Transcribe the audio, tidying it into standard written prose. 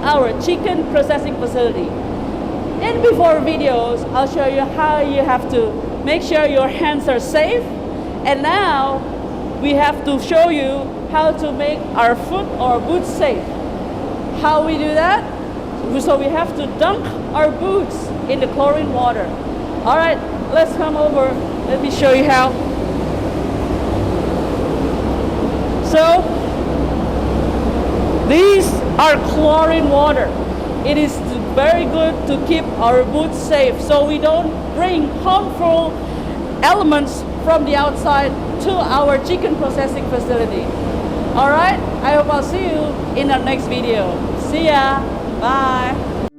our chicken processing facility. In before videos, I'll show you how you have to make sure your hands are safe. And now we have to show you how to make our foot or boots safe. How we do that? So we have to dunk our boots in the chlorine water. All right, let's come over. Let me show you how. So these are chlorine water. It is very good to keep our boots safe so we don't bring harmful elements from the outside to our chicken processing facility. Alright, I hope I'll see you in our next video. See ya! Bye!